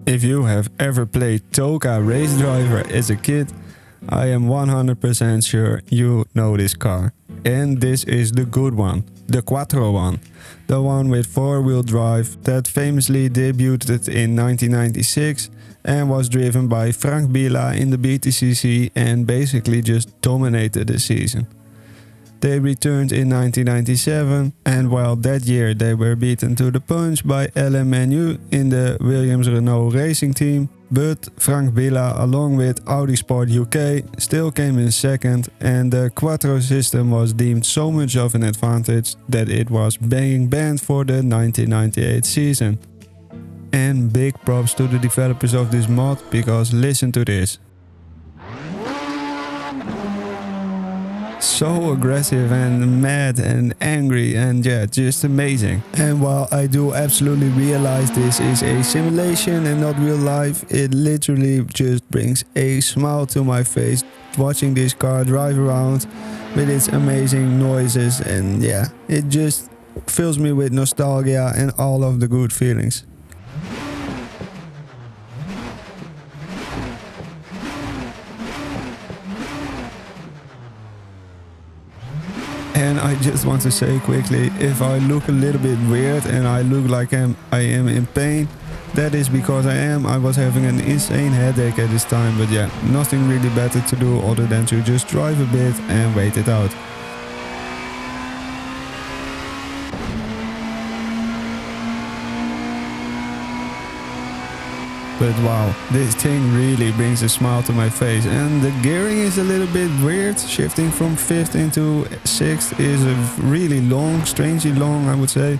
If you have ever played Toka Race Driver as a kid, I am 100% sure you know this car. And this is the good one, the Quattro one. The one with four-wheel drive that famously debuted in 1996 and was driven by Biela in the BTCC and basically just dominated the season. They returned in 1997 and while that year they were beaten to the punch by LMNU in the Williams-Renault racing team, but Frank Biela along with Audi Sport UK still came in second and the Quattro system was deemed so much of an advantage that it was being banned for the 1998 season. And big props to the developers of this mod, because listen to this. So aggressive and mad and angry and yeah, just amazing. And while I do absolutely realize this is a simulation and not real life, it literally just brings a smile to my face watching this car drive around with its amazing noises, and yeah, it just fills me with nostalgia and all of the good feelings. And I just want to say quickly, if I look a little bit weird and I look like I am in pain, that is because I am. I was having an insane headache at this time, but yeah, nothing really better to do other than to just drive a bit and wait it out. But wow, this thing really brings a smile to my face, and the gearing is a little bit weird. Shifting from 5th into 6th is really long, strangely long I would say.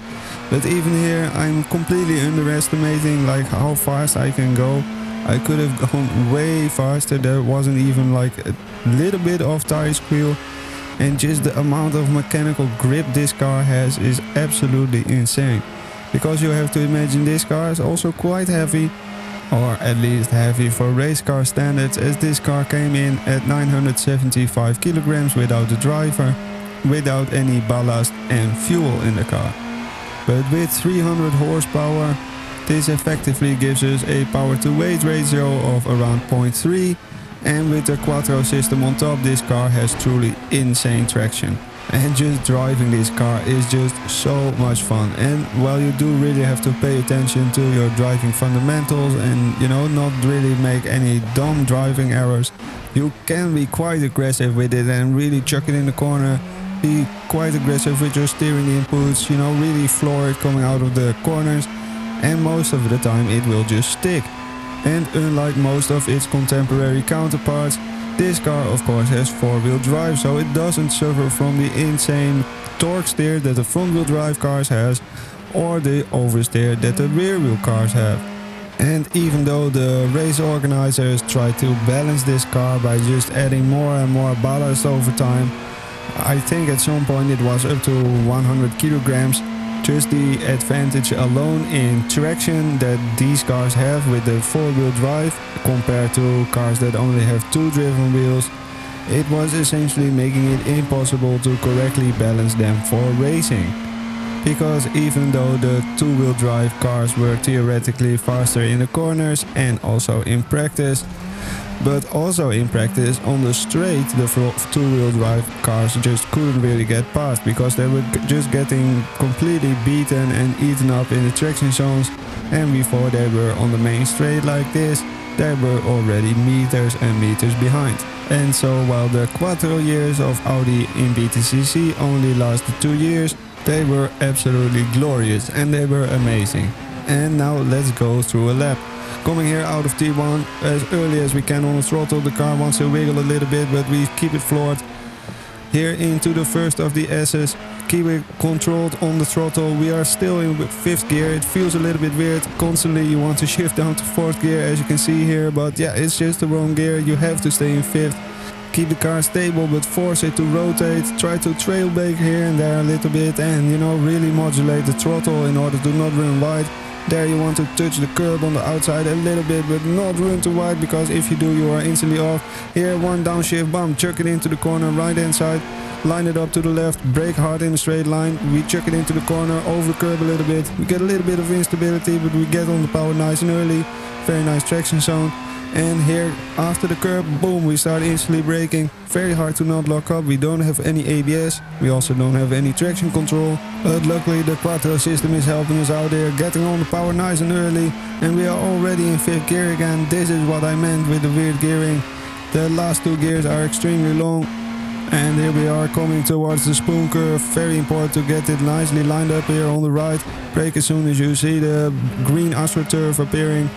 But even here I'm completely underestimating like how fast I can go. I could have gone way faster, there wasn't even like a little bit of tire squeal. And just the amount of mechanical grip this car has is absolutely insane. Because you have to imagine this car is also quite heavy. Or at least heavy for race car standards, as this car came in at 975 kilograms without the driver, without any ballast and fuel in the car. But with 300 horsepower, this effectively gives us a power to weight ratio of around 0.3, and with the Quattro system on top, this car has truly insane traction. And just driving this car is just so much fun. And while you do really have to pay attention to your driving fundamentals and, you know, not really make any dumb driving errors, you can be quite aggressive with it and really chuck it in the corner. Be quite aggressive with your steering inputs, you know, really floor it coming out of the corners. And most of the time it will just stick. And unlike most of its contemporary counterparts, this car of course has four-wheel drive, so it doesn't suffer from the insane torque steer that the front-wheel drive cars has, or the oversteer that the rear-wheel cars have. And even though the race organizers try to balance this car by just adding more and more ballast over time, I think at some point it was up to 100 kilograms. Just the advantage alone in traction that these cars have with the four-wheel drive compared to cars that only have two driven wheels, it was essentially making it impossible to correctly balance them for racing. Because even though the two-wheel drive cars were theoretically faster in the corners and also in practice, but also in practice on the straight, the two-wheel drive cars just couldn't really get past because they were just getting completely beaten and eaten up in the traction zones, and before they were on the main straight like this, they were already meters and meters behind. And so while the Quattro years of Audi in BTCC only lasted 2 years, they were absolutely glorious and they were amazing. And now let's go through a lap. Coming here out of T1 as early as we can on the throttle. The car wants to wiggle a little bit, but we keep it floored. Here into the first of the S's. Keep it controlled on the throttle. We are still in 5th gear. It feels a little bit weird. Constantly you want to shift down to 4th gear as you can see here. But yeah, it's just the wrong gear. You have to stay in 5th. Keep the car stable but force it to rotate. Try to trail brake here and there a little bit. And you know, really modulate the throttle in order to not run wide. There you want to touch the curb on the outside a little bit, but not run too wide, because if you do, you are instantly off. Here, one downshift bump, chuck it into the corner, right hand side, line it up to the left, brake hard in a straight line. We chuck it into the corner, over the curb a little bit. We get a little bit of instability, but we get on the power nice and early. Very nice traction zone. And here, after the curb, boom, we start instantly braking. Very hard to not lock up. We don't have any ABS. We also don't have any traction control. But luckily the Quattro system is helping us out there, getting on the power nice and early. And we are already in 5th gear again. This is what I meant with the weird gearing. The last 2 gears are extremely long. And here we are coming towards the spoon curve. Very important to get it nicely lined up here on the right. Brake as soon as you see the green AstroTurf appearing.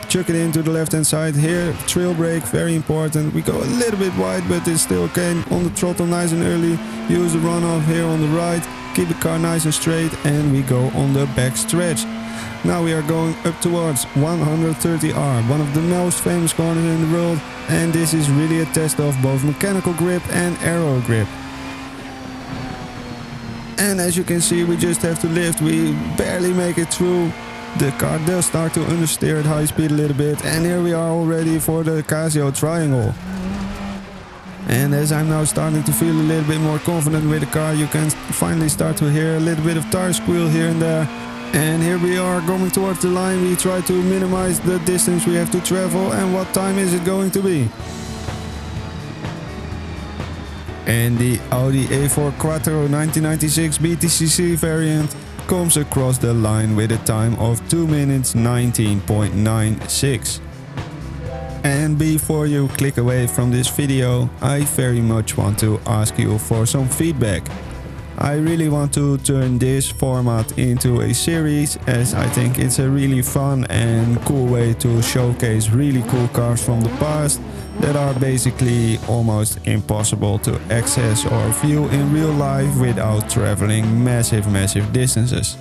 Chuck it into the left hand side here, trail brake, very important. We go a little bit wide, but it's still okay. On the throttle nice and early, use the runoff here on the right, keep the car nice and straight, and we go on the back stretch. Now we are going up towards 130R, one of the most famous corners in the world, and this is really a test of both mechanical grip and aero grip. And as you can see, we just have to lift, we barely make it through. The car does start to understeer at high speed a little bit, and here we are already for the Casio triangle. And as I'm now starting to feel a little bit more confident with the car, you can finally start to hear a little bit of tire squeal here and there. And here we are going towards the line. We try to minimize the distance we have to travel, and what time is it going to be? And the Audi A4 Quattro 1996 BTCC variant comes across the line with a time of 2 minutes 19.96. And before you click away from this video, I very much want to ask you for some feedback. I really want to turn this format into a series, as I think it's a really fun and cool way to showcase really cool cars from the past that are basically almost impossible to access or view in real life without traveling massive distances.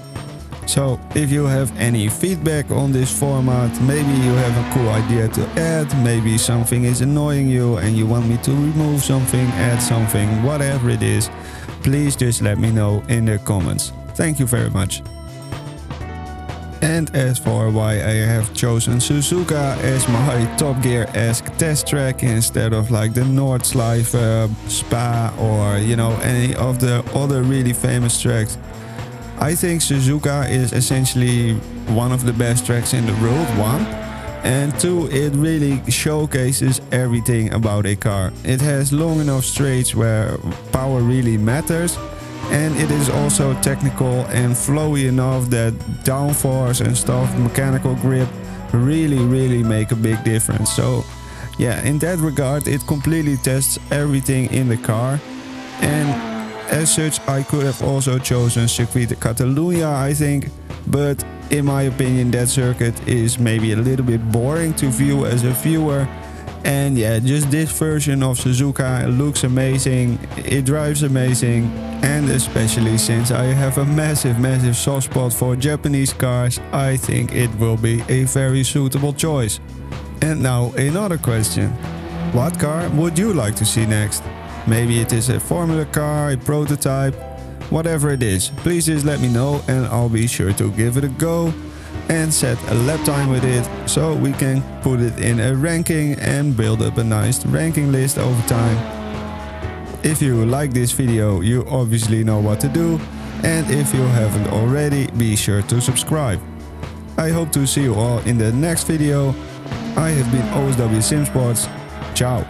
So if you have any feedback on this format, maybe you have a cool idea to add, maybe something is annoying you and you want me to remove something, add something, whatever it is, please just let me know in the comments. Thank you very much. And as for why I have chosen Suzuka as my Top Gear-esque test track instead of like the Nordschleife, Spa, or you know, any of the other really famous tracks, I think Suzuka is essentially one of the best tracks in the world, one. And two, it really showcases everything about a car. It has long enough straights where power really matters. And it is also technical and flowy enough that downforce and stuff, mechanical grip, really make a big difference. So yeah, in that regard, it completely tests everything in the car. And as such, I could have also chosen Circuit de Catalunya, I think. But in my opinion, that circuit is maybe a little bit boring to view as a viewer. And yeah, just this version of Suzuka looks amazing, it drives amazing, and especially since I have a massive soft spot for Japanese cars, I think it will be a very suitable choice. And now another question. What car would you like to see next? Maybe it is a formula car, a prototype, whatever it is. Please just let me know and I'll be sure to give it a go and set a lap time with it, so we can put it in a ranking and build up a nice ranking list over time. If you like this video, you obviously know what to do, and if you haven't already, be sure to subscribe. I hope to see you all in the next video. I have been OSW-Sim-Sports. Ciao.